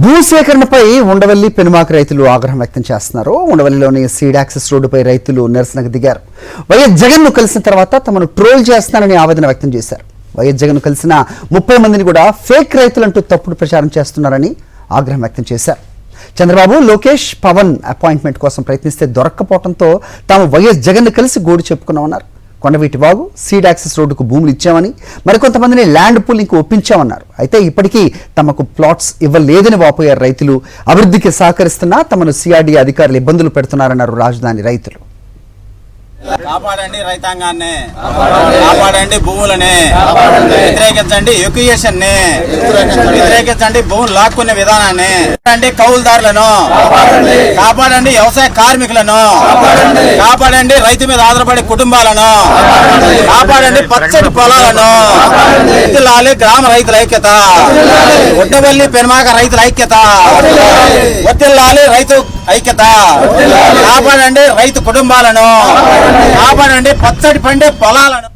భూసేకరణపై ఉండవల్లి పెనుమాక రైతులు ఆగ్రహం వ్యక్తం చేస్తున్నారు. ఉండవల్లిలోని సీడ్ యాక్సెస్ రోడ్డుపై రైతులు నిరసనకు దిగారు. వైఎస్ జగన్ ను కలిసిన తర్వాత తమను ట్రోల్ చేస్తున్నారని ఆవేదన వ్యక్తం చేశారు. వైఎస్ జగన్ ను కలిసిన 30 మందిని కూడా ఫేక్ రైతులంటూ తప్పుడు ప్రచారం చేస్తున్నారని ఆగ్రహం వ్యక్తం చేశారు. చంద్రబాబు, లోకేష్, పవన్ అపాయింట్మెంట్ కోసం ప్రయత్నిస్తే దొరక్కపోవడంతో తాము వైఎస్ జగన్ ను కలిసి గోడు చెప్పుకున్నామన్నారు. కొండవీటి వాగు, సీడ్ యాక్సెస్ రోడ్డుకు భూములు ఇచ్చామని, మరికొంతమందిని ల్యాండ్ పూలింగ్కు ఒప్పించామన్నారు. అయితే ఇప్పటికీ తమకు ప్లాట్స్ ఇవ్వలేదని వాపోయారు రైతులు. అభివృద్ధికి సహకరిస్తున్నా తమను సిఆర్డీ అధికారులు ఇబ్బందులు పెడుతున్నారన్నారు రాజధాని రైతులు. కాపాడండి రైతాంగాన్ని, కాపాడండి భూములని, వ్యతిరేకించండి ఎక్యుయేషన్ ని, వ్యతిరేకించండి భూములు లాక్కునే విధానాన్ని, కాపాడండి కౌలుదారులను, కాపాడండి వ్యవసాయ కార్మికులను, కాపాడండి రైతు మీద ఆధారపడే కుటుంబాలను, కాపాడండి పచ్చటి పొలాలను, ఒత్తిల్లాలి గ్రామ రైతుల ఐక్యత, ఉండవల్లి పెనుమాక రైతుల ఐక్యత, ఒత్తిల్లాలి రైతు ఐక్యత, కాపాడండి రైతు కుటుంబాలను, కాపాడండి పచ్చడి పండే పొలాలను.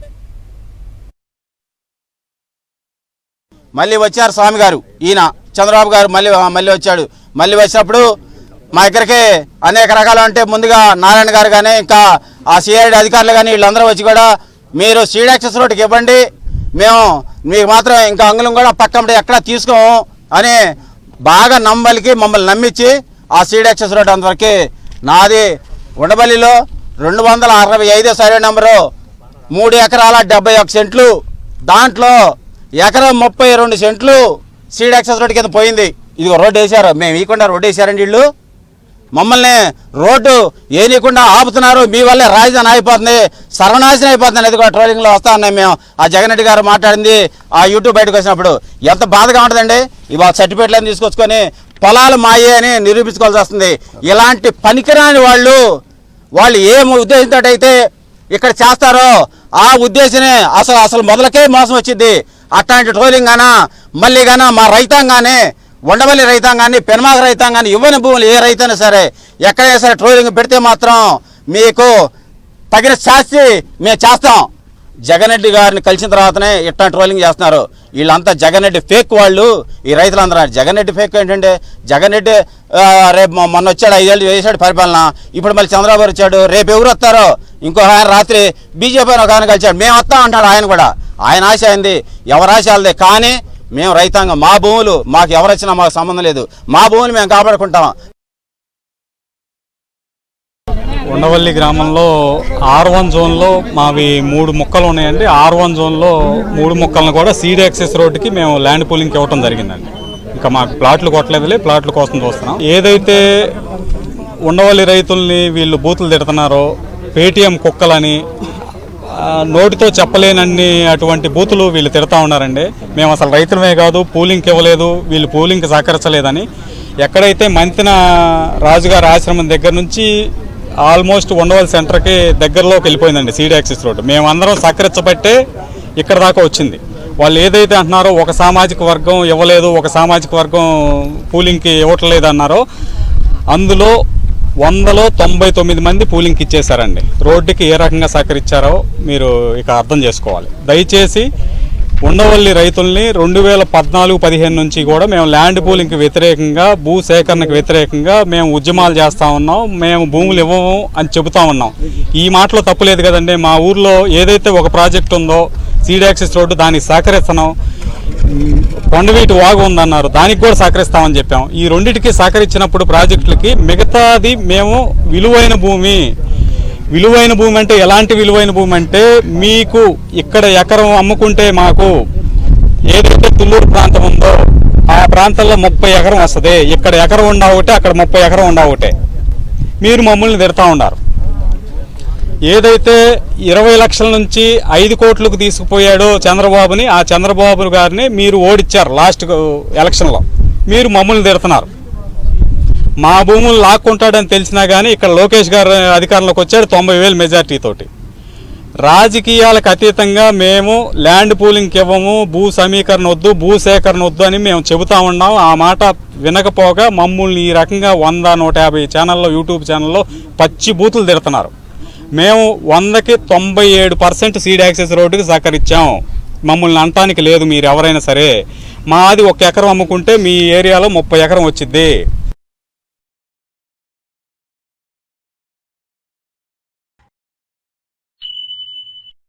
మళ్ళీ వచ్చారు స్వామి గారు, ఈయన చంద్రబాబు గారు మళ్ళీ వచ్చాడు. మళ్ళీ వచ్చినప్పుడు మా దగ్గరికి అనేక రకాలు అంటే ముందుగా నారాయణ గారు కానీ ఇంకా ఆ సిఐడి అధికారులు కానీ వీళ్ళందరూ వచ్చి కూడా మీరు సీడ్ యాక్సెస్ రోడ్డుకి ఇవ్వండి, మేము మీకు మాత్రం ఇంకా అంగుళం కూడా పక్కన ఎక్కడా తీసుకోము అని బాగా నమ్మలికి మమ్మల్ని నమ్మించి ఆ సీడ్ యాక్సెస్ రోడ్డు అంతవరకు నాది ఉండవల్లిలో 265 సర్వే నెంబరు 3 ఎకరాల 71 సెంట్లు, దాంట్లో ఎకరం 32 సెంట్లు సీడ్ యాక్సెస్ రోడ్డు కింద పోయింది. ఇది రోడ్డు వేశారు, మేము ఇవ్వకుండా రోడ్డు వేశారండి. వీళ్ళు మమ్మల్ని రోడ్డు ఏనీయకుండా ఆపుతున్నారు. మీ వల్లే రాజధాని అయిపోతుంది, సర్వనాశనం అయిపోతుంది. అది కూడా ట్రోలింగ్లో వస్తా ఉన్నాయి. మేము ఆ జగన్ రెడ్డి గారు మాట్లాడింది ఆ యూట్యూబ్ బయటకు వచ్చినప్పుడు ఎంత బాధగా ఉంటుందండి. ఇవాళ సర్టిఫికేట్లను తీసుకొచ్చుకొని పొలాలు మాయే అని నిరూపించుకోవాల్సి వస్తుంది. ఇలాంటి పనికిరాని వాళ్ళు ఏం ఉద్దేశంతో అయితే ఇక్కడ చేస్తారో ఆ ఉద్దేశమే అసలు మొదలకే మోసం వచ్చింది. అట్లాంటి ట్రోలింగ్ గానా మళ్ళీ గానా మా రైతాంగానే, ఉండవల్లి రైతాంగాన్ని, పెనుమాక రైతాంగాన్ని, ఇవ్వని భూములు ఏ రైతైనా సరే ఎక్కడైనా సరే ట్రోలింగ్ పెడితే మాత్రం మీకు తగిన శాస్తి మేము చేస్తాం. జగన్ రెడ్డి గారిని కలిసిన తర్వాతనే ఇట్లా ట్రోలింగ్ చేస్తున్నారు. వీళ్ళంతా జగన్ రెడ్డి ఫేక్ వాళ్ళు. ఈ రైతులందరూ జగన్ రెడ్డి ఫేక్ ఏంటంటే, జగన్ రెడ్డి రేపు మొన్న వచ్చాడు, 5 ఏళ్ళు చేశాడు పరిపాలన. ఇప్పుడు మళ్ళీ చంద్రబాబు వచ్చాడు, రేపు ఎవరు వస్తారో ఇంకో ఆయన రాత్రి బీజేపీ ఒక ఆయన కలిచాడు, మేము వస్తాం అంటాడు. ఆయన కూడా ఆయన ఆశ అయింది, ఎవరి ఆశ వాళ్ళదే. కానీ మేము రైతాంగం, మా భూములు మాకు ఎవరు వచ్చినా మాకు సంబంధం లేదు, మా భూములు మేము కాపాడుకుంటాం. ఉండవల్లి గ్రామంలో R1 జోన్లో మావి 3 ముక్కలు ఉన్నాయండి. R1 జోన్లో 3 ముక్కలను కూడా సీడ్ యాక్సెస్ రోడ్డుకి మేము ల్యాండ్ పూలింగ్కి ఇవ్వటం జరిగిందండి. ఇంకా మాకు ప్లాట్లు కొట్టలేదులే, ప్లాట్ల కోసం చూస్తున్నాం. ఏదైతే ఉండవల్లి రైతుల్ని వీళ్ళు బూతులు తిడుతున్నారో, పేటీఎం కుక్కలని, నోటితో చెప్పలేనన్ని అటువంటి బూతులు వీళ్ళు తిడతా ఉన్నారండి. మేము అసలు రైతులమే కాదు, పూలింగ్కి ఇవ్వలేదు, వీళ్ళు పూలింగ్కి సహకరించలేదని. ఎక్కడైతే మంతిన రాజుగారి ఆశ్రమం దగ్గర నుంచి ఆల్మోస్ట్ ఉండవల్లి సెంటర్కి దగ్గరలోకి వెళ్ళిపోయిందండి సీడ్ యాక్సెస్ రోడ్డు. మేమందరం సహకరించబట్టే ఇక్కడ దాకా వచ్చింది. వాళ్ళు ఏదైతే అంటున్నారో ఒక సామాజిక వర్గం ఇవ్వలేదు, ఒక సామాజిక వర్గం పూలింగ్కి ఇవ్వట్లేదు అన్నారో, అందులో 199 మంది పూలింగ్కి ఇచ్చేశారండి. రోడ్డుకి ఏ రకంగా సహకరించారో మీరు ఇక అర్థం చేసుకోవాలి. దయచేసి ఉండవల్లి రైతుల్ని 2014-15 నుంచి కూడా మేము ల్యాండ్ పూలింగ్కి వ్యతిరేకంగా, భూ సేకరణకు వ్యతిరేకంగా మేము ఉద్యమాలు చేస్తూ ఉన్నాం. మేము భూములు ఇవ్వము అని చెబుతా ఉన్నాం. ఈ మాటలో తప్పులేదు కదండి. మా ఊర్లో ఏదైతే ఒక ప్రాజెక్ట్ ఉందో సీడ్ యాక్సెస్ రోడ్డు, దానికి సహకరిస్తున్నాం. కొండవీటి వాగు ఉందన్నారు, దానికి కూడా సహకరిస్తామని చెప్పాం. ఈ రెండింటికి సహకరించినప్పుడు ప్రాజెక్టులకి మిగతాది మేము విలువైన భూమి అంటే ఎలాంటి విలువైన భూమి అంటే, మీకు ఇక్కడ ఎకరం అమ్ముకుంటే మాకు ఏదైతే తుళ్ళూరు ప్రాంతం ఉందో ఆ ప్రాంతంలో 30 ఎకరం వస్తుంది. ఇక్కడ ఎకరం ఉండా ఒకటే, అక్కడ 30 ఎకరం ఉండా ఒకటే. మీరు మమ్మల్ని తిడతా ఉన్నారు. ఏదైతే 20 లక్షల నుంచి 5 కోట్లకు తీసుకుపోయాడో చంద్రబాబుని, ఆ చంద్రబాబు గారిని మీరు ఓడిచ్చారు లాస్ట్ ఎలక్షన్లో. మీరు మమ్మల్ని తిడుతున్నారు. మా భూములు లాక్కుంటాడని తెలిసినా కానీ ఇక్కడ లోకేష్ గారు అధికారంలోకి వచ్చాడు 90,000 మెజార్టీతోటి. రాజకీయాలకు అతీతంగా మేము ల్యాండ్ పూలింగ్కి ఇవ్వము, భూ సమీకరణ వద్దు, భూ సేకరణ వద్దు అని మేము చెబుతా ఉన్నాం. ఆ మాట వినకపోగా మమ్మల్ని ఈ రకంగా 100-150 ఛానల్లో, యూట్యూబ్ ఛానల్లో పచ్చి బూతులు తిడుతున్నారు. మేము 100కి 97% సీడ్ యాక్సెస్ రోడ్డుకి సహకరించాం. మమ్మల్ని అనటానికి లేదు మీరు ఎవరైనా సరే. మాది 1 ఎకరం అమ్ముకుంటే మీ ఏరియాలో 30 ఎకరం వచ్చిద్ది.